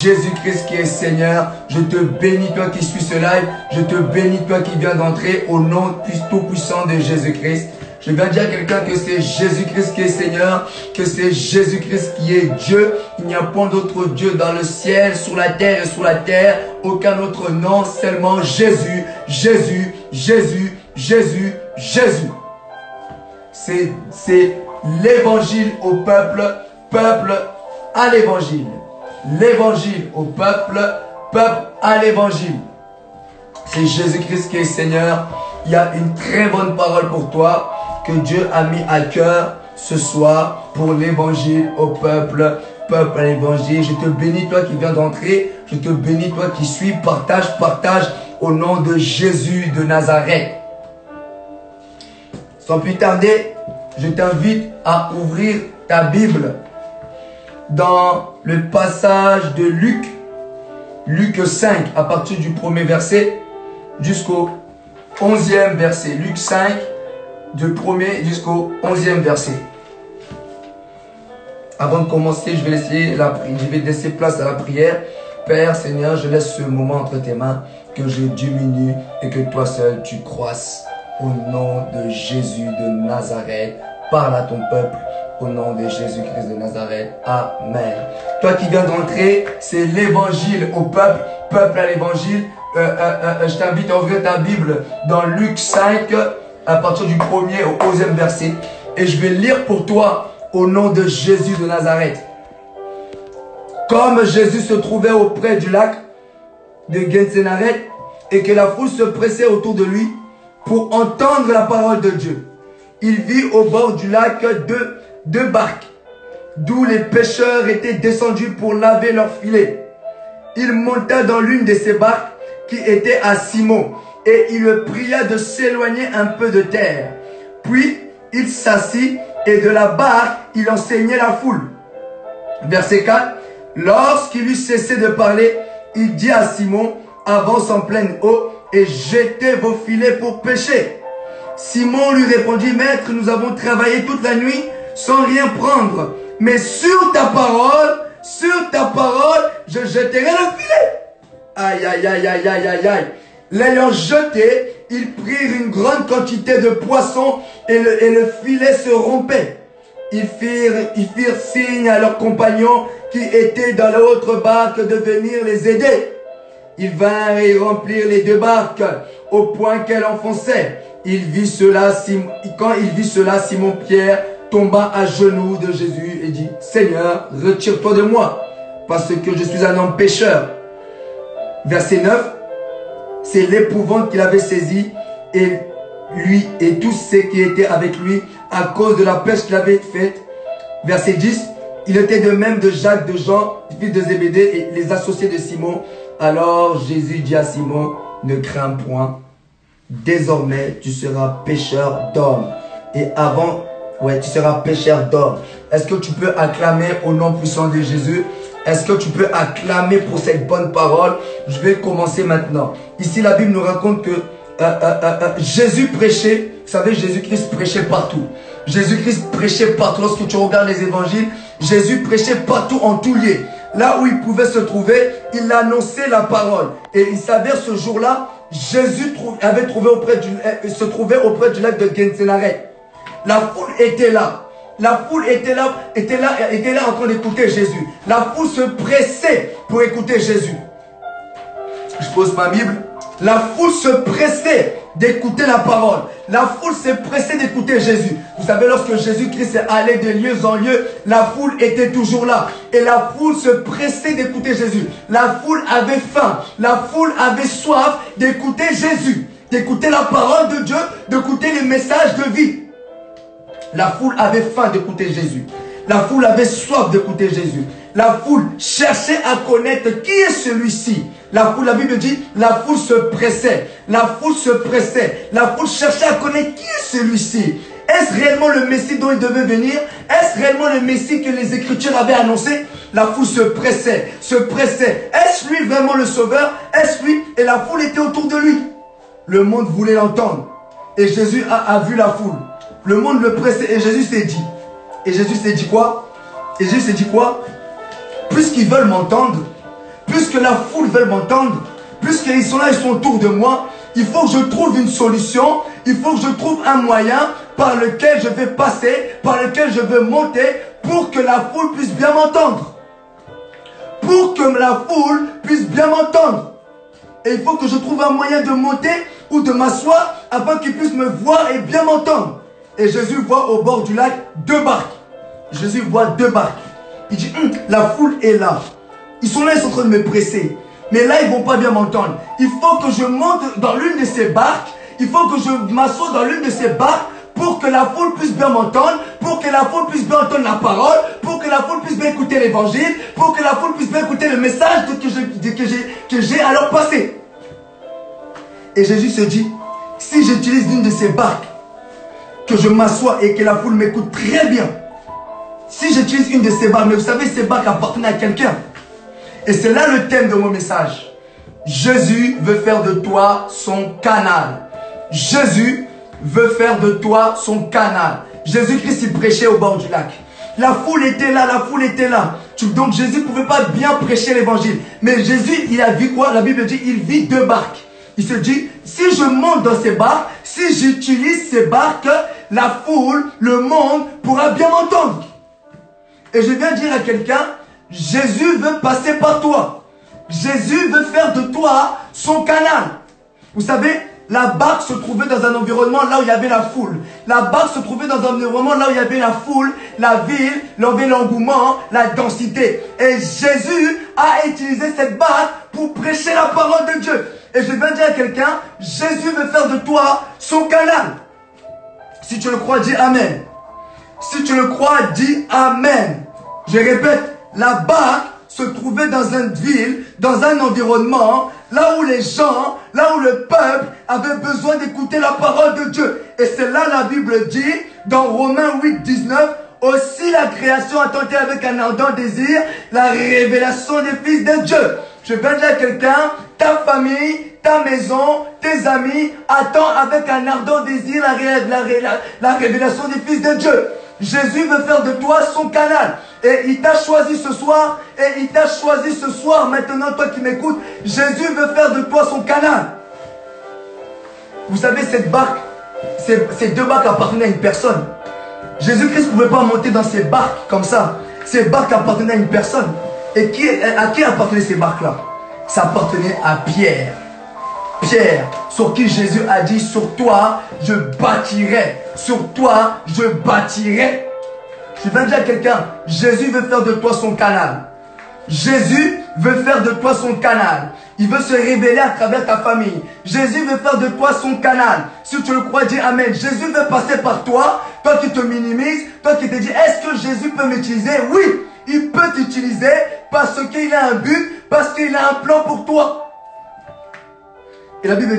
Jésus-Christ qui est Seigneur, je te bénis toi qui suis ce live, je te bénis toi qui viens d'entrer au nom tout-puissant de Jésus-Christ. Je viens dire à quelqu'un que c'est Jésus-Christ qui est Seigneur, que c'est Jésus-Christ qui est Dieu. Il n'y a point d'autre Dieu dans le ciel, sur la terre et sous la terre. Aucun autre nom, seulement Jésus, Jésus, Jésus, Jésus, Jésus. C'est l'évangile au peuple, peuple à l'évangile. L'évangile au peuple, peuple à l'évangile. C'est Jésus-Christ qui est Seigneur. Il y a une très bonne parole pour toi que Dieu a mis à cœur ce soir pour l'évangile au peuple, peuple à l'évangile. Je te bénis toi qui viens d'entrer. Je te bénis toi qui suis. Partage, partage au nom de Jésus de Nazareth. Sans plus tarder, je t'invite à ouvrir ta Bible dans le passage de Luc, Luc 5, à partir du 1er verset jusqu'au 11e verset. Luc 5, du 1er jusqu'au 11e verset. Avant de commencer, je vais laisser place à la prière. Père, Seigneur, je laisse ce moment entre tes mains, que je diminue et que toi seul tu croisses. Au nom de Jésus de Nazareth, parle à ton peuple. Au nom de Jésus-Christ de Nazareth. Amen. Toi qui viens d'entrer, c'est l'évangile au peuple, peuple à l'évangile. Je t'invite à ouvrir ta Bible dans Luc 5, à partir du 1er au 11e verset. Et je vais lire pour toi au nom de Jésus de Nazareth. Comme Jésus se trouvait auprès du lac de Gensésaret et que la foule se pressait autour de lui pour entendre la parole de Dieu, il vit au bord du lac deux barques, d'où les pêcheurs étaient descendus pour laver leurs filets. Il monta dans l'une de ces barques qui était à Simon, et il le pria de s'éloigner un peu de terre. Puis il s'assit, et de la barque il enseignait la foule. Verset 4. Lorsqu'il eut cessé de parler, il dit à Simon, avance en pleine eau, et jetez vos filets pour pêcher. Simon lui répondit, Maître, nous avons travaillé toute la nuit sans rien prendre, mais sur ta parole, je jeterai le filet. Aïe, aïe, aïe, aïe, aïe, aïe, aïe. L'ayant jeté, ils prirent une grande quantité de poissons et le filet se rompait. Ils firent signe à leurs compagnons qui étaient dans l'autre barque de venir les aider. Ils vinrent et remplirent les deux barques au point qu'elles enfonçaient. Quand il vit cela, Simon-Pierre tomba à genoux de Jésus et dit, Seigneur, retire-toi de moi, parce que je suis un homme pécheur. Verset 9, c'est l'épouvante qu'il avait saisi, et lui et tous ceux qui étaient avec lui, à cause de la pêche qu'il avait faite. Verset 10, il était de même de Jacques, de Jean, fils de Zébédée, et les associés de Simon. Alors Jésus dit à Simon, ne crains point, désormais tu seras pêcheur d'hommes. Et avant, tu seras pêcheur d'hommes. Est-ce que tu peux acclamer au nom puissant de Jésus? Est-ce que tu peux acclamer pour cette bonne parole? Je vais commencer maintenant. Ici, la Bible nous raconte que Jésus prêchait. Vous savez, Jésus-Christ prêchait partout. Jésus-Christ prêchait partout. Lorsque tu regardes les évangiles, Jésus prêchait partout en tout lieu. Là où il pouvait se trouver, il annonçait la parole. Et il s'avère ce jour-là, Jésus se trouvait auprès du lac de Gensésaret. La foule était là. La foule était là en train d'écouter Jésus. La foule se pressait pour écouter Jésus. Je pose ma Bible. La foule se pressait d'écouter la parole. La foule s'est pressée d'écouter Jésus. Vous savez, lorsque Jésus-Christ est allé de lieu en lieu, la foule était toujours là. Et la foule se pressait d'écouter Jésus. La foule avait faim. La foule avait soif d'écouter Jésus. D'écouter la parole de Dieu, d'écouter les messages de vie. La foule avait faim d'écouter Jésus. La foule avait soif d'écouter Jésus. La foule cherchait à connaître qui est celui-ci. La foule, la Bible dit, la foule se pressait. La foule se pressait. La foule cherchait à connaître qui est celui-ci. Est-ce réellement le Messie dont il devait venir? Est-ce réellement le Messie que les Écritures avaient annoncé? La foule se pressait, se pressait. Est-ce lui vraiment le Sauveur? Est-ce lui? Et la foule était autour de lui. Le monde voulait l'entendre. Et Jésus a vu la foule. Le monde le pressait et Jésus s'est dit. Et Jésus s'est dit quoi? Et Jésus s'est dit quoi? Puisqu'ils veulent m'entendre, puisque la foule veut m'entendre, puisqu'ils sont là, ils sont autour de moi, il faut que je trouve une solution, il faut que je trouve un moyen par lequel je vais passer, par lequel je vais monter, pour que la foule puisse bien m'entendre. Pour que la foule puisse bien m'entendre. Et il faut que je trouve un moyen de monter ou de m'asseoir afin qu'ils puissent me voir et bien m'entendre. Et Jésus voit au bord du lac 2 barques. Jésus voit 2 barques. Il dit, la foule est là. Ils sont là, ils sont en train de me presser. Mais là, ils ne vont pas bien m'entendre. Il faut que je monte dans l'une de ces barques. Il faut que je m'assoie dans l'une de ces barques pour que la foule puisse bien m'entendre, pour que la foule puisse bien entendre la parole, pour que la foule puisse bien écouter l'évangile, pour que la foule puisse bien écouter le message que j'ai à leur passer. Et Jésus se dit, si j'utilise l'une de ces barques, que je m'assois et que la foule m'écoute très bien, si j'utilise une de ces barques, mais vous savez, ces barques appartenaient à quelqu'un. Et c'est là le thème de mon message. Jésus veut faire de toi son canal. Jésus veut faire de toi son canal. Jésus-Christ, il prêchait au bord du lac. La foule était là, la foule était là. Donc Jésus ne pouvait pas bien prêcher l'évangile. Mais Jésus, il a vu quoi? La Bible dit, il vit 2 barques. Il se dit, si je monte dans ces barques, si j'utilise ces barques, la foule, le monde pourra bien m'entendre. Et je viens dire à quelqu'un, Jésus veut passer par toi. Jésus veut faire de toi son canal. Vous savez, la barque se trouvait dans un environnement là où il y avait la foule. La barque se trouvait dans un environnement là où il y avait la foule, la ville, l'engouement, la densité. Et Jésus a utilisé cette barque pour prêcher la parole de Dieu. Et je viens dire à quelqu'un, Jésus veut faire de toi son canal. Si tu le crois, dis Amen. Si tu le crois, dis Amen. Je répète, la barque se trouvait dans une ville, dans un environnement, là où les gens, là où le peuple avait besoin d'écouter la parole de Dieu. Et c'est là la Bible dit, dans Romains 8, 19, aussi la création attendait avec un ardent désir la révélation des fils de Dieu. Je viens dire à quelqu'un, ta famille, ta maison, tes amis attendent avec un ardent désir la révélation des fils de Dieu. Jésus veut faire de toi son canal. Et il t'a choisi ce soir. Et il t'a choisi ce soir. Maintenant, toi qui m'écoutes, Jésus veut faire de toi son canal. Vous savez, cette barque, ces 2 barques appartenaient à une personne. Jésus-Christ ne pouvait pas monter dans ces barques comme ça. Ces barques appartenaient à une personne. Et à qui appartenaient ces barques-là? Ça appartenait à Pierre. Pierre, sur qui Jésus a dit, sur toi, je bâtirai. Sur toi, je bâtirai. Je viens de dire à quelqu'un, Jésus veut faire de toi son canal. Jésus veut faire de toi son canal. Il veut se révéler à travers ta famille. Jésus veut faire de toi son canal. Si tu le crois, dis Amen. Jésus veut passer par toi. Toi qui te minimises, toi qui te dis, est-ce que Jésus peut m'utiliser? Oui, il peut t'utiliser parce qu'il a un but, parce qu'il a un plan pour toi. Et la Bible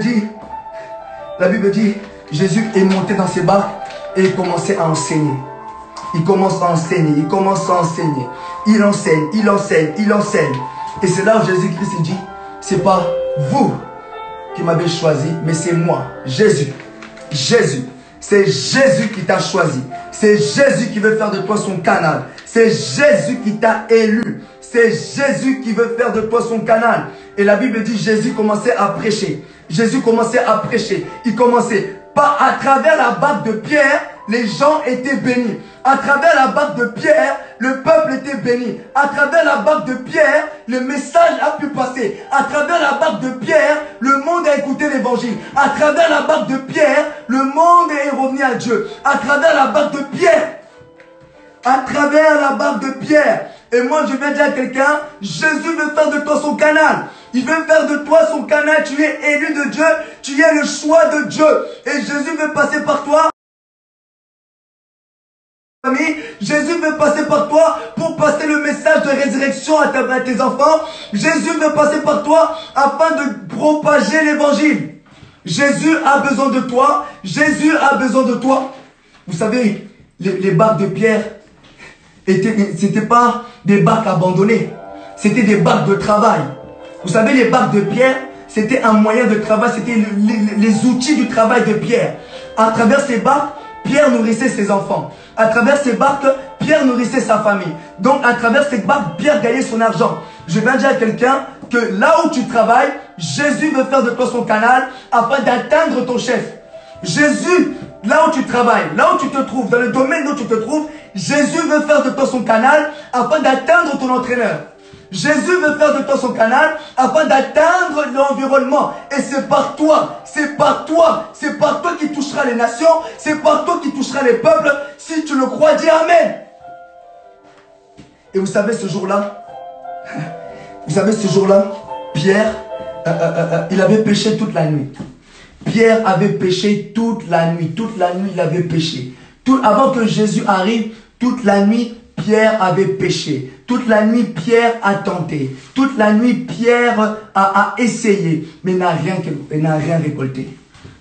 dit, Jésus est monté dans ses barques et il commençait à enseigner. Il commence à enseigner, il commence à enseigner. Il enseigne, il enseigne, il enseigne. Et c'est là où Jésus-Christ dit, c'est pas vous qui m'avez choisi, mais c'est moi, Jésus. Jésus. C'est Jésus qui t'a choisi. C'est Jésus qui veut faire de toi son canal. C'est Jésus qui t'a élu. C'est Jésus qui veut faire de toi son canal. Et la Bible dit, Jésus commençait à prêcher. Jésus commençait à prêcher. Il commençait pas à travers la barque de Pierre, les gens étaient bénis. À travers la barque de Pierre, le peuple était béni. À travers la barque de Pierre, le message a pu passer. À travers la barque de Pierre, le monde a écouté l'évangile. À travers la barque de Pierre, le monde est revenu à Dieu. À travers la barque de Pierre. À travers la barque de Pierre. Et moi, je viens dire à quelqu'un, Jésus veut faire de toi son canal. Il veut faire de toi son canal. Tu es élu de Dieu. Tu es le choix de Dieu. Et Jésus veut passer par toi. Jésus veut passer par toi pour passer le message de résurrection à tes enfants. Jésus veut passer par toi afin de propager l'évangile. Jésus a besoin de toi. Jésus a besoin de toi. Vous savez, les barques de Pierre, c'était pas des barques abandonnées. C'était des barques de travail. Vous savez, les barques de Pierre, c'était un moyen de travail. C'était les outils du travail de Pierre. À travers ces barques, Pierre nourrissait ses enfants. À travers ces barques, Pierre nourrissait sa famille. Donc, à travers ces barques, Pierre gagnait son argent. Je viens dire à quelqu'un que là où tu travailles, Jésus veut faire de toi son canal afin d'atteindre ton chef. Jésus, là où tu travailles, là où tu te trouves, dans le domaine où tu te trouves, Jésus veut faire de toi son canal afin d'atteindre ton entraîneur. Jésus veut faire de toi son canal afin d'atteindre l'environnement. Et c'est par toi, c'est par toi, c'est par toi qui touchera les nations, c'est par toi qui touchera les peuples. Si tu le crois, dis Amen. Et vous savez ce jour-là, Pierre, il avait péché toute la nuit. Pierre avait péché toute la nuit il avait péché. Avant que Jésus arrive, toute la nuit, Pierre avait péché. Toute la nuit, Pierre a tenté. Toute la nuit, Pierre a essayé, mais n'a rien récolté.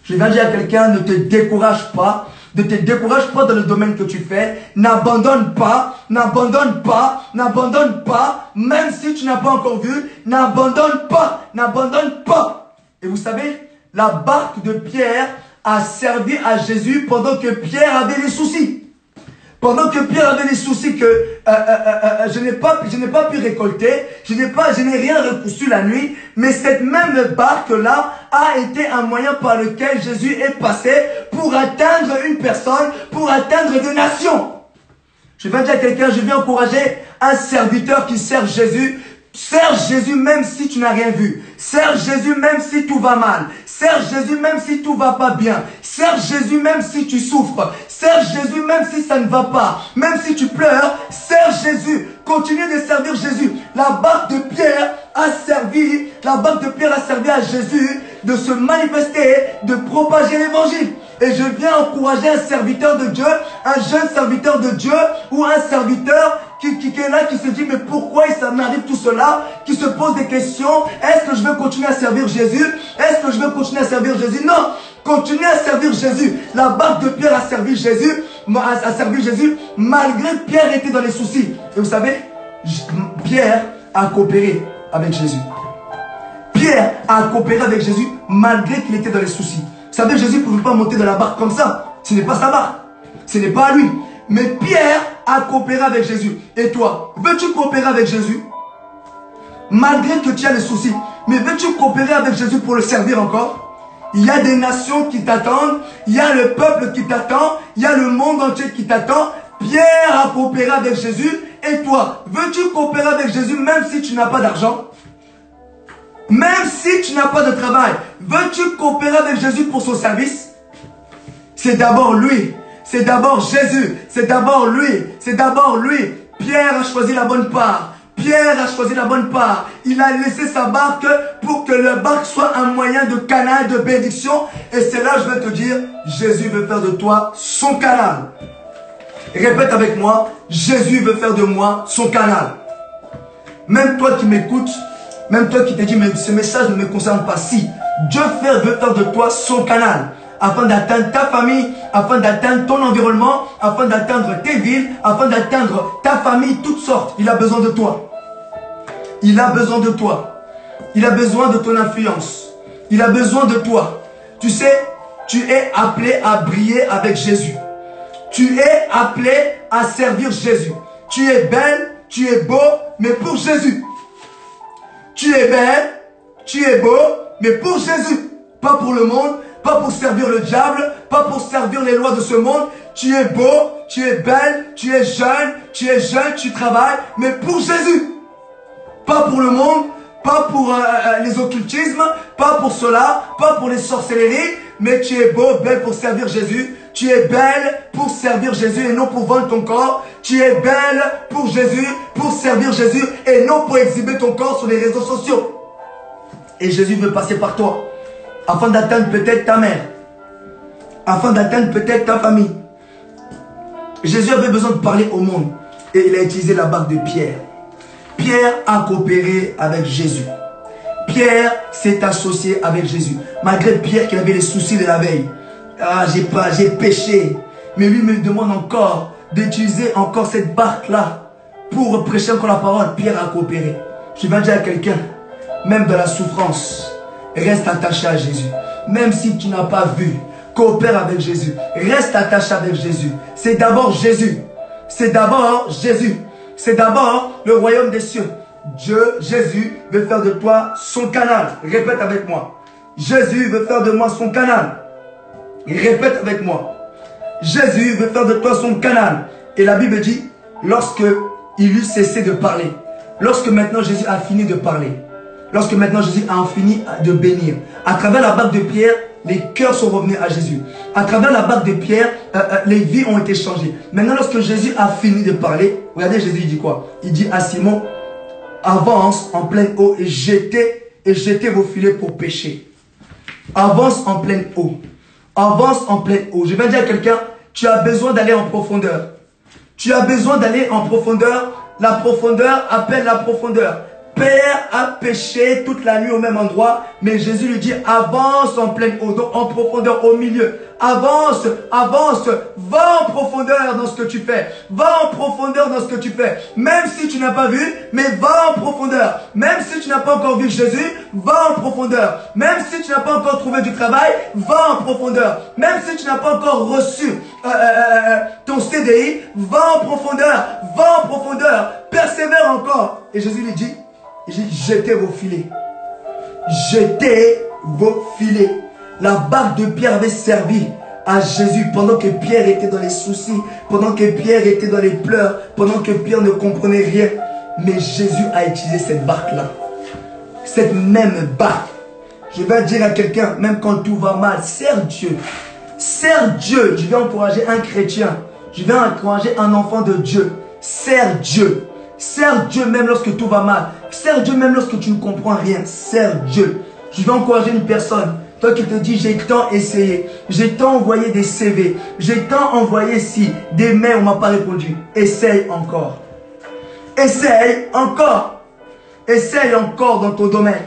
Je vais dire à quelqu'un, ne te décourage pas. Ne te décourage pas dans le domaine que tu fais. N'abandonne pas, n'abandonne pas, n'abandonne pas. Même si tu n'as pas encore vu, n'abandonne pas, n'abandonne pas. Et vous savez, la barque de Pierre a servi à Jésus pendant que Pierre avait des soucis. Pendant que Pierre avait des soucis que je n'ai pas pu récolter, je n'ai rien reçu la nuit, mais cette même barque-là a été un moyen par lequel Jésus est passé pour atteindre une personne, pour atteindre des nations. Je vais dire à quelqu'un, je vais encourager un serviteur qui sert Jésus. Sers Jésus même si tu n'as rien vu. Sers Jésus même si tout va mal. Sers Jésus même si tout va pas bien. Sers Jésus même si tu souffres. Sers Jésus même si ça ne va pas. Même si tu pleures, sers Jésus. Continue de servir Jésus. La barque de Pierre a servi à Jésus de se manifester, de propager l'évangile. Et je viens encourager un serviteur de Dieu, un jeune serviteur de Dieu ou un serviteur qui est là, qui se dit mais pourquoi ça m'arrive tout cela, qui se pose des questions. Est-ce que je veux continuer à servir Jésus? Est-ce que je veux continuer à servir Jésus? Non, continue à servir Jésus. La barque de Pierre a servi Jésus, malgré Pierre était dans les soucis. Et vous savez, Pierre a coopéré avec Jésus. Pierre a coopéré avec Jésus malgré qu'il était dans les soucis. Vous savez, Jésus ne pouvait pas monter dans la barque comme ça. Ce n'est pas sa barque. Ce n'est pas à lui. Mais Pierre a coopéré avec Jésus. Et toi, veux-tu coopérer avec Jésus? Malgré que tu as les soucis. Mais veux-tu coopérer avec Jésus pour le servir encore? Il y a des nations qui t'attendent. Il y a le peuple qui t'attend. Il y a le monde entier qui t'attend. Pierre a coopéré avec Jésus. Et toi, veux-tu coopérer avec Jésus même si tu n'as pas d'argent? Même si tu n'as pas de travail, veux-tu coopérer avec Jésus pour son service? C'est d'abord lui. C'est d'abord Jésus. C'est d'abord lui. C'est d'abord lui. Pierre a choisi la bonne part. Pierre a choisi la bonne part. Il a laissé sa barque pour que la barque soit un moyen de canal, de bénédiction. Et c'est là, je vais te dire, Jésus veut faire de toi son canal. Répète avec moi, Jésus veut faire de moi son canal. Même toi qui m'écoutes, même toi qui te dis, mais ce message ne me concerne pas. Si Dieu veut faire de toi son canal, afin d'atteindre ta famille, afin d'atteindre ton environnement, afin d'atteindre tes villes, afin d'atteindre ta famille, toutes sortes. Il a besoin de toi. Il a besoin de toi. Il a besoin de ton influence. Il a besoin de toi. Tu sais, tu es appelé à briller avec Jésus. Tu es appelé à servir Jésus. Tu es belle, tu es beau, mais pour Jésus. Tu es belle, tu es beau, mais pour Jésus. Pas pour le monde, pas pour servir le diable, pas pour servir les lois de ce monde. Tu es beau, tu es belle, tu es jeune, tu travailles, mais pour Jésus. Pas pour le monde, pas pour les occultismes, pas pour cela, pas pour les sorcelleries, mais tu es beau, belle pour servir Jésus. Tu es belle pour servir Jésus et non pour vendre ton corps. Tu es belle pour Jésus, pour servir Jésus et non pour exhiber ton corps sur les réseaux sociaux. Et Jésus veut passer par toi afin d'atteindre peut-être ta mère, afin d'atteindre peut-être ta famille. Jésus avait besoin de parler au monde et il a utilisé la barque de Pierre. Pierre a coopéré avec Jésus. Pierre s'est associé avec Jésus. Malgré Pierre qui avait les soucis de la veille. Ah, j'ai péché. Mais lui me demande encore d'utiliser encore cette barque-là pour prêcher encore la parole. Pierre a coopéré. Je vais dire à quelqu'un, même dans la souffrance, reste attaché à Jésus. Même si tu n'as pas vu, coopère avec Jésus. Reste attaché avec Jésus. C'est d'abord Jésus. C'est d'abord Jésus. C'est d'abord le royaume des cieux. Jésus veut faire de toi son canal. Répète avec moi. Jésus veut faire de moi son canal. Répète avec moi. Jésus veut faire de toi son canal. Et la Bible dit, lorsque il eut cessé de parler, lorsque maintenant Jésus a fini de parler, lorsque maintenant Jésus a fini de bénir, à travers la barque de Pierre, les cœurs sont revenus à Jésus. À travers la barque de Pierre, les vies ont été changées. Maintenant, lorsque Jésus a fini de parler, regardez, Jésus dit quoi? Il dit à Simon, avance en pleine eau et jetez vos filets pour pêcher. Avance en pleine eau. Avance en pleine eau. Je vais dire à quelqu'un, tu as besoin d'aller en profondeur. Tu as besoin d'aller en profondeur. La profondeur appelle la profondeur. Père a péché toute la nuit au même endroit, mais Jésus lui dit avance en pleine eau, donc en profondeur, au milieu. Avance, avance, va en profondeur dans ce que tu fais. Va en profondeur dans ce que tu fais. Même si tu n'as pas vu, mais va en profondeur. Même si tu n'as pas encore vu Jésus, va en profondeur. Même si tu n'as pas encore trouvé du travail, va en profondeur. Même si tu n'as pas encore reçu ton CDI, va en profondeur. Va en profondeur. Persévère encore. Et Jésus lui dit, jetez vos filets. Jetez vos filets. La barque de Pierre avait servi à Jésus pendant que Pierre était dans les soucis, pendant que Pierre était dans les pleurs, pendant que Pierre ne comprenait rien. Mais Jésus a utilisé cette barque-là. Cette même barque. Je vais dire à quelqu'un, même quand tout va mal, sers Dieu. Sers Dieu. Je vais encourager un chrétien. Je vais encourager un enfant de Dieu. Sers Dieu. Sers Dieu même lorsque tout va mal. Sers Dieu même lorsque tu ne comprends rien. Sers Dieu. Je vais encourager une personne. Toi qui te dis, j'ai tant essayé. J'ai tant envoyé des CV. J'ai tant envoyé des mails, on ne m'a pas répondu. Essaye encore. Essaye encore. Essaye encore dans ton domaine.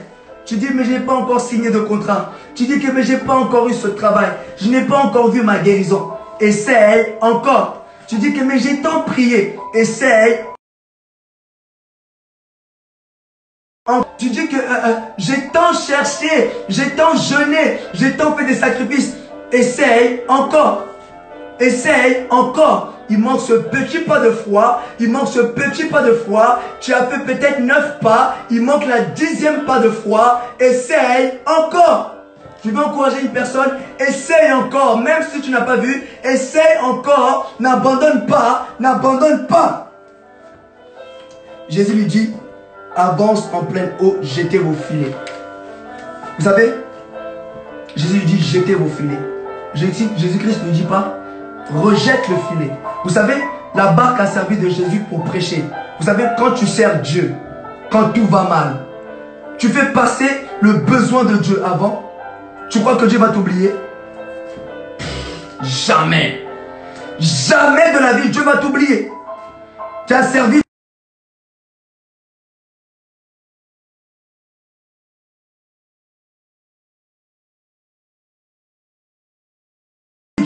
Tu dis, mais je n'ai pas encore signé de contrat. Tu dis que mais je n'ai pas encore eu ce travail. Je n'ai pas encore vu ma guérison. Essaye encore. Tu dis que mais j'ai tant prié. Essaye. Tu dis que j'ai tant cherché, j'ai tant jeûné, j'ai tant fait des sacrifices. Essaye encore. Essaye encore. Il manque ce petit pas de foi. Il manque ce petit pas de foi. Tu as fait peut-être 9 pas. Il manque la 10e pas de foi. Essaye encore. Tu veux encourager une personne. Essaye encore. Même si tu n'as pas vu. Essaye encore. N'abandonne pas. N'abandonne pas. Jésus lui dit, avance en pleine eau, jetez vos filets. Vous savez, Jésus lui dit, jetez vos filets. Jésus-Christ ne dit pas, rejette le filet. Vous savez, la barque a servi de Jésus pour prêcher. Vous savez, quand tu sers Dieu, quand tout va mal, tu fais passer le besoin de Dieu avant. Tu crois que Dieu va t'oublier? Jamais. Jamais de la vie, Dieu va t'oublier. Tu as servi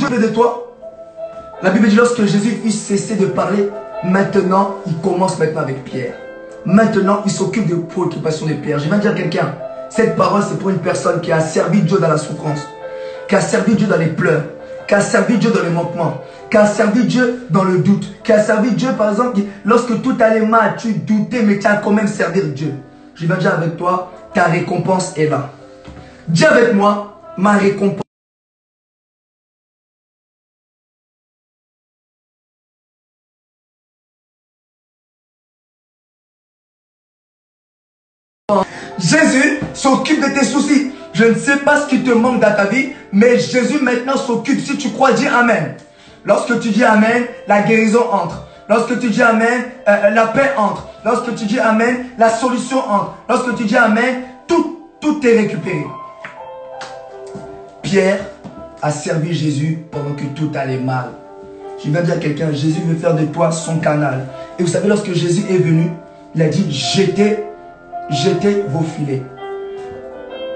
de toi. La Bible dit lorsque Jésus eut cessé de parler, maintenant il commence maintenant avec Pierre. Maintenant il s'occupe des préoccupations de Pierre. Je vais dire à quelqu'un, cette parole c'est pour une personne qui a servi Dieu dans la souffrance, qui a servi Dieu dans les pleurs, qui a servi Dieu dans les manquements, qui a servi Dieu dans le doute, qui a servi Dieu par exemple lorsque tout allait mal, tu doutais mais tu as quand même servi Dieu. Je vais dire avec toi, ta récompense est là. Dis avec moi, ma récompense. Jésus s'occupe de tes soucis. Je ne sais pas ce qui te manque dans ta vie, mais Jésus maintenant s'occupe. Si tu crois, dis Amen. Lorsque tu dis Amen, la guérison entre. Lorsque tu dis Amen, la paix entre. Lorsque tu dis Amen, la solution entre. Lorsque tu dis Amen, tout est récupéré. Pierre a servi Jésus pendant que tout allait mal. Je vais dire à quelqu'un, Jésus veut faire de toi son canal. Et vous savez, lorsque Jésus est venu, il a dit jetez vos filets.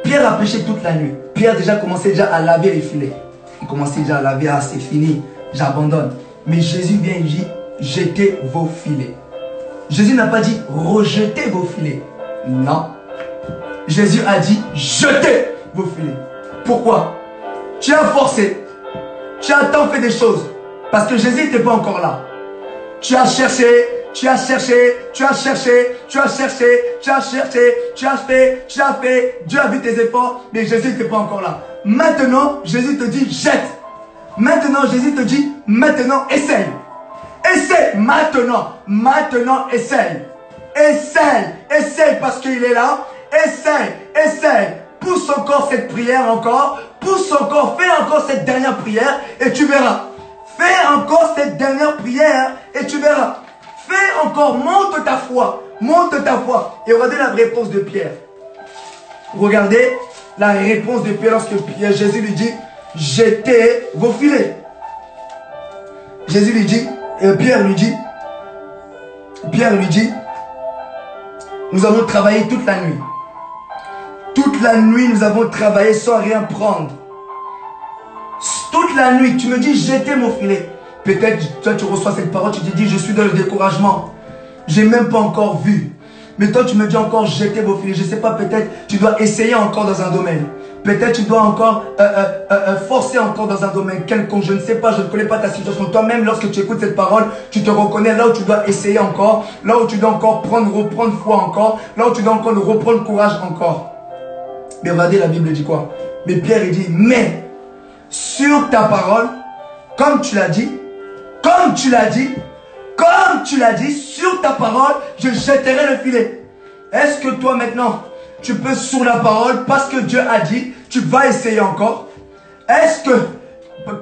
Pierre a pêché toute la nuit. Pierre déjà commençait à laver les filets. Il commençait déjà à laver, ah c'est fini, j'abandonne. Mais Jésus vient et dit, jetez vos filets. Jésus n'a pas dit, rejetez vos filets. Non. Jésus a dit, jetez vos filets. Pourquoi? Tu as forcé. Tu as tant fait des choses. Parce que Jésus n'était pas encore là. Tu as cherché, Tu as cherché, tu as cherché, tu as cherché, tu as cherché, tu as fait, tu as fait. Dieu a vu tes efforts, mais Jésus n'était pas encore là. Maintenant, Jésus te dit, jette. Maintenant, Jésus te dit, maintenant, essaye. Essaye, maintenant, essaye. Essaye, essaye parce qu'il est là. Essaye, essaye. Pousse encore cette prière encore. Pousse encore, fais encore cette dernière prière et tu verras. Fais encore cette dernière prière et tu verras. Fais encore, monte ta foi. Monte ta foi. Et regardez la réponse de Pierre. Regardez la réponse de Pierre lorsque Jésus lui dit, jetez vos filets. Jésus lui dit, Pierre lui dit, nous avons travaillé toute la nuit. Toute la nuit, nous avons travaillé sans rien prendre. Toute la nuit, tu me dis, jetez mon filet. Peut-être, toi, tu reçois cette parole, tu te dis, je suis dans le découragement. J'ai même pas encore vu. Mais toi, tu me dis encore, jetez vos filets. Je ne sais pas, peut-être, tu dois essayer encore dans un domaine. Peut-être, tu dois encore forcer encore dans un domaine quelconque. Je ne sais pas, je ne connais pas ta situation. Toi-même, lorsque tu écoutes cette parole, tu te reconnais là où tu dois essayer encore. Là où tu dois encore reprendre foi encore. Là où tu dois encore reprendre courage encore. Mais regardez, la Bible dit quoi? Mais Pierre, il dit, mais sur ta parole, comme tu l'as dit, sur ta parole, je jetterai le filet. Est-ce que toi maintenant, tu peux sur la parole, parce que Dieu a dit, tu vas essayer encore? Est-ce que,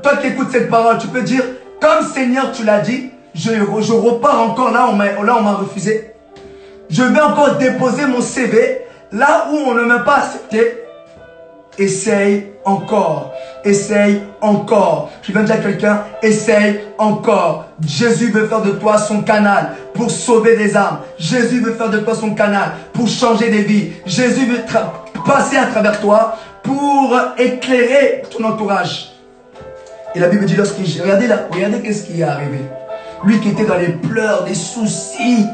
toi qui écoutes cette parole, tu peux dire, comme Seigneur tu l'as dit, je repars encore là où on m'a refusé. Je vais encore déposer mon CV là où on ne m'a pas accepté. Essaye encore. Essaye encore. Je viens de dire à quelqu'un, essaye encore. Jésus veut faire de toi son canal pour sauver des âmes. Jésus veut faire de toi son canal pour changer des vies. Jésus veut passer à travers toi pour éclairer ton entourage. Et la Bible dit, regardez qu'est-ce qui est arrivé. Lui qui était dans les pleurs, des soucis,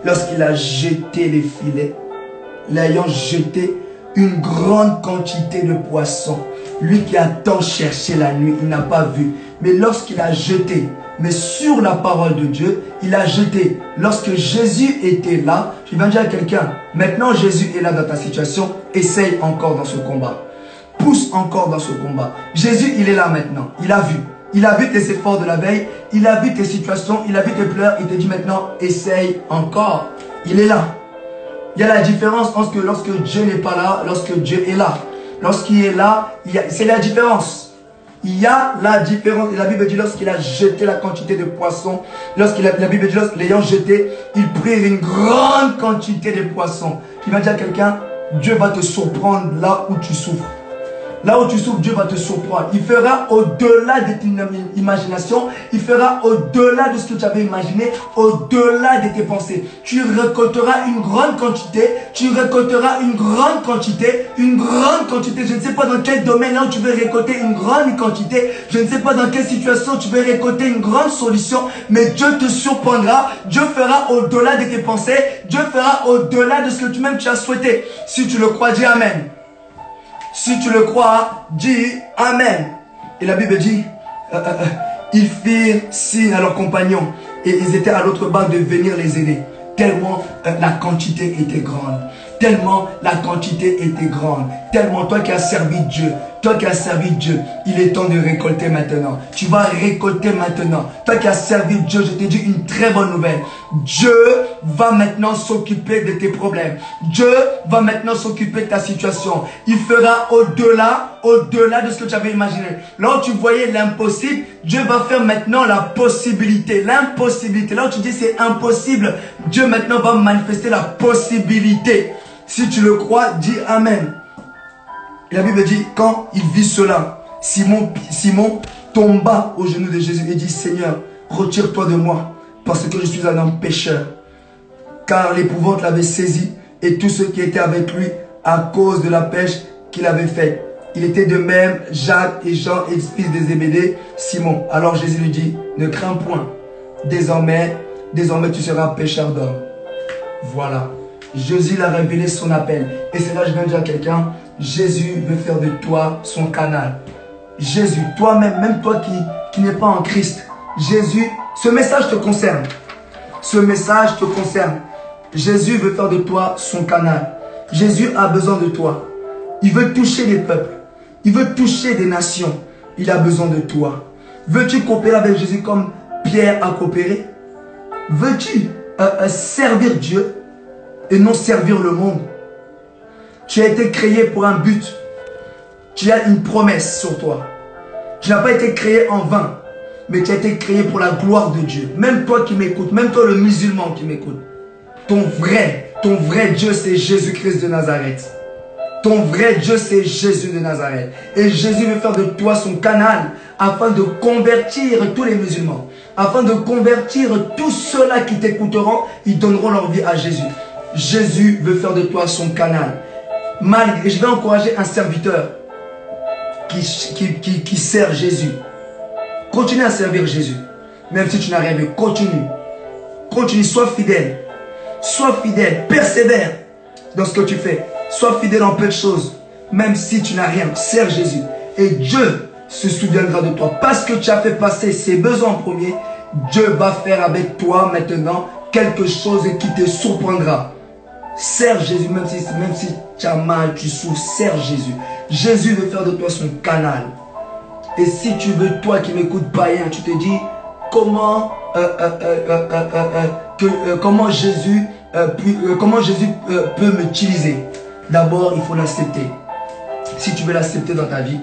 lorsqu'il a jeté les filets, l'ayant jeté, une grande quantité de poissons. Lui qui a tant cherché la nuit, il n'a pas vu. Mais lorsqu'il a jeté, mais sur la parole de Dieu, il a jeté. Lorsque Jésus était là, je viens de dire à quelqu'un, maintenant Jésus est là dans ta situation, essaye encore dans ce combat. Pousse encore dans ce combat. Jésus, il est là maintenant. Il a vu. Il a vu tes efforts de la veille. Il a vu tes situations. Il a vu tes pleurs. Il te dit maintenant, essaye encore. Il est là. Il y a la différence entre lorsque Dieu n'est pas là, lorsque Dieu est là. Lorsqu'il est là, c'est la différence. Il y a la différence. Et la Bible dit lorsqu'il a jeté la quantité de poissons, la Bible dit lorsqu'il l'ayant jeté, il prit une grande quantité de poissons. Tu vas dire à quelqu'un, Dieu va te surprendre là où tu souffres. Là où tu souffres, Dieu va te surprendre. Il fera au-delà de ton imagination. Il fera au-delà de ce que tu avais imaginé, au-delà de tes pensées. Tu récolteras une grande quantité. Tu récolteras une grande quantité. Une grande quantité. Je ne sais pas dans quel domaine là où tu veux récolter une grande quantité. Je ne sais pas dans quelle situation tu veux récolter une grande solution. Mais Dieu te surprendra. Dieu fera au-delà de tes pensées. Dieu fera au-delà de ce que toi-même tu as souhaité. Si tu le crois, dis Amen. Si tu le crois, dis Amen. Et la Bible dit, ils firent signe à leurs compagnons et ils étaient à l'autre banc de venir les aider. Tellement la quantité était grande. Tellement la quantité était grande. Tellement toi qui as servi Dieu. Toi qui as servi Dieu. Il est temps de récolter maintenant. Tu vas récolter maintenant. Toi qui as servi Dieu, je te dis une très bonne nouvelle. Dieu va maintenant s'occuper de tes problèmes. Dieu va maintenant s'occuper de ta situation. Il fera au-delà de ce que tu avais imaginé. Là où tu voyais l'impossible, Dieu va faire maintenant la possibilité. L'impossibilité. Là où tu dis c'est impossible, Dieu maintenant va manifester la possibilité. Si tu le crois, dis Amen. Et la Bible dit, quand il vit cela, Simon tomba aux genoux de Jésus et dit, Seigneur, retire-toi de moi, parce que je suis un homme pécheur. Car l'épouvante l'avait saisi et tous ceux qui étaient avec lui à cause de la pêche qu'il avait faite. Il était de même Jacques et Jean et fils de Zébédée, Simon. Alors Jésus lui dit, ne crains point, désormais tu seras pécheur d'hommes. Voilà. Jésus l'a révélé son appel. Et c'est là que je viens de dire à quelqu'un, Jésus veut faire de toi son canal. Jésus, toi-même, même toi qui n'es pas en Christ, Jésus, ce message te concerne. Ce message te concerne. Jésus veut faire de toi son canal. Jésus a besoin de toi. Il veut toucher les peuples. Il veut toucher des nations. Il a besoin de toi. Veux-tu coopérer avec Jésus comme Pierre a coopéré? Veux-tu servir Dieu et non servir le monde? Tu as été créé pour un but. Tu as une promesse sur toi. Tu n'as pas été créé en vain, mais tu as été créé pour la gloire de Dieu. Même toi qui m'écoutes, même toi le musulman qui m'écoute, ton vrai Dieu, c'est Jésus-Christ de Nazareth. Ton vrai Dieu, c'est Jésus de Nazareth. Et Jésus veut faire de toi son canal afin de convertir tous les musulmans. Afin de convertir tous ceux-là qui t'écouteront, ils donneront leur vie à Jésus. Jésus veut faire de toi son canal. Et je vais encourager un serviteur qui sert Jésus. Continue à servir Jésus. Même si tu n'as rien vu, continue. Continue, sois fidèle. Sois fidèle, persévère dans ce que tu fais. Sois fidèle en peu de choses. Même si tu n'as rien, sers Jésus. Et Dieu se souviendra de toi. Parce que tu as fait passer ses besoins en premier, Dieu va faire avec toi maintenant quelque chose qui te surprendra. Sers Jésus, même si tu as mal, tu souffres, sers Jésus. Jésus veut faire de toi son canal. Et si tu veux, toi qui m'écoutes païen, tu te dis comment Jésus peut m'utiliser. D'abord, il faut l'accepter. Si tu veux l'accepter dans ta vie,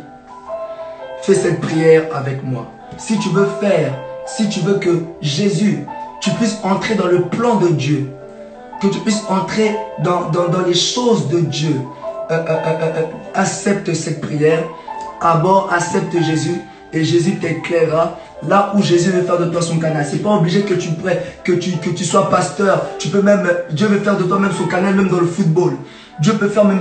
fais cette prière avec moi. Si tu veux que Jésus, tu puisses entrer dans le plan de Dieu, que tu puisses entrer dans les choses de Dieu, accepte cette prière. D'abord, accepte Jésus et Jésus t'éclairera là où Jésus veut faire de toi son canal. C'est pas obligé que tu sois pasteur. Dieu veut faire de toi même son canal, même dans le football. Dieu peut faire même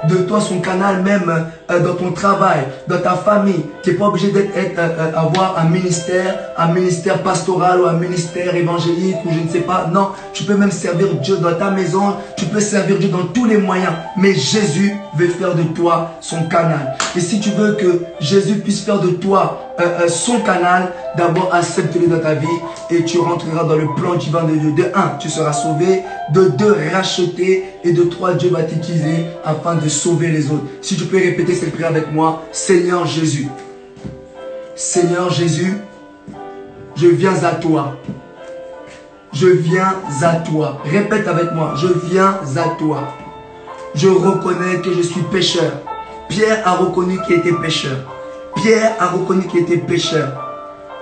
de toi son canal, même dans ton travail, dans ta famille. Tu n'es pas obligé d'avoir un ministère pastoral ou un ministère évangélique ou je ne sais pas. Non, tu peux même servir Dieu dans ta maison. Tu peux servir Dieu dans tous les moyens. Mais Jésus veut faire de toi son canal. Et si tu veux que Jésus puisse faire de toi son canal, d'abord accepte-le dans ta vie et tu rentreras dans le plan divin de Dieu. De 1, tu seras sauvé. De 2, racheté. Et de 3, Dieu va t'utiliser afin de sauver les autres. Si tu peux répéter cette prière avec moi. Seigneur Jésus. Seigneur Jésus, je viens à toi. Je viens à toi. Répète avec moi. Je viens à toi. Je reconnais que je suis pécheur. Pierre a reconnu qu'il était pécheur. Pierre a reconnu qu'il était pécheur.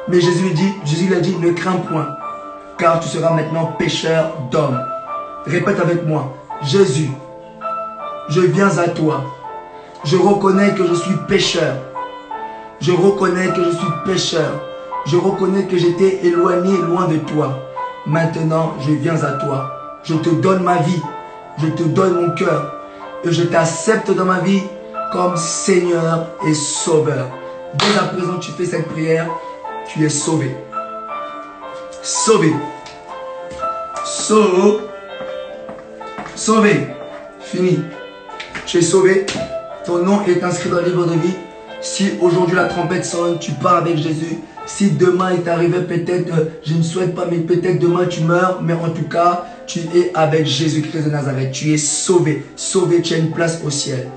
Mais Jésus lui a dit, ne crains point, car tu seras maintenant pécheur d'hommes. Répète avec moi. Jésus, je viens à toi. Je reconnais que je suis pécheur. Je reconnais que je suis pécheur. Je reconnais que j'étais éloigné loin de toi. Maintenant, je viens à toi. Je te donne ma vie. Je te donne mon cœur. Et je t'accepte dans ma vie comme Seigneur et Sauveur. Dès à présent, tu fais cette prière. Tu es sauvé. Sauvé. Sauvé. Fini. Tu es sauvé. Ton nom est inscrit dans le livre de vie. Si aujourd'hui la trompette sonne, tu pars avec Jésus. Si demain il t'arrivait peut-être, je ne souhaite pas, mais peut-être demain tu meurs. Mais en tout cas, tu es avec Jésus-Christ de Nazareth. Tu es sauvé. Sauvé, tu as une place au ciel.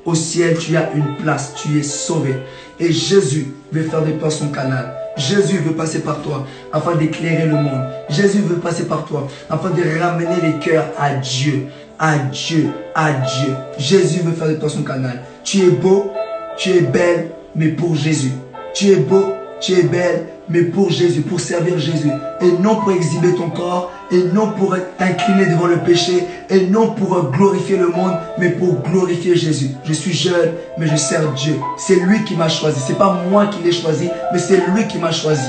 Au ciel, tu as une place. Tu es sauvé. Et Jésus veut faire de toi son canal. Jésus veut passer par toi afin d'éclairer le monde. Jésus veut passer par toi afin de ramener les cœurs à Dieu. À Dieu, à Dieu. Jésus veut faire de toi son canal. Tu es beau, tu es belle, mais pour Jésus. Tu es beau, tu es belle, mais pour Jésus, pour servir Jésus. Et non pour exhiber ton corps, et non pour t'incliner devant le péché, et non pour glorifier le monde, mais pour glorifier Jésus. Je suis jeune, mais je sers Dieu. C'est lui qui m'a choisi. Ce n'est pas moi qui l'ai choisi, mais c'est lui qui m'a choisi.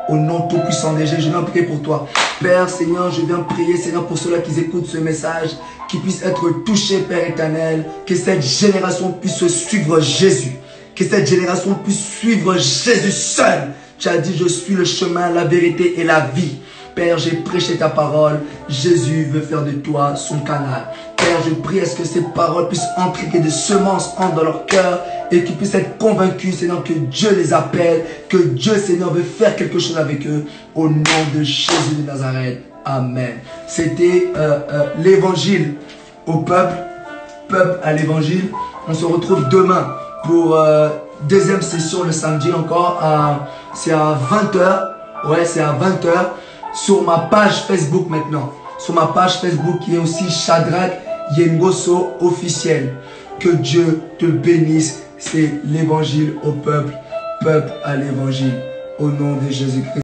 Au nom tout-puissant de Jésus, je viens prier pour toi. Père, Seigneur, je viens prier, Seigneur, pour ceux-là qui écoutent ce message, qui puissent être touchés, Père éternel, que cette génération puisse suivre Jésus. Que cette génération puisse suivre Jésus seul. Tu as dit, je suis le chemin, la vérité et la vie. Père, j'ai prêché ta parole. Jésus veut faire de toi son canal. Père, je prie à ce que ces paroles puissent entrer, que des semences entrent dans leur cœur et qu'ils puissent être convaincus, Seigneur, que Dieu les appelle, que Dieu, Seigneur, veut faire quelque chose avec eux. Au nom de Jésus de Nazareth. Amen. C'était l'évangile au peuple à l'évangile. On se retrouve demain pour deuxième session le samedi encore. C'est à 20h. Ouais, c'est à 20h sur ma page Facebook maintenant. Sur ma page Facebook qui est aussi Shadrach Yengoso officiel. Que Dieu te bénisse. C'est l'évangile au peuple à l'évangile. Au nom de Jésus-Christ.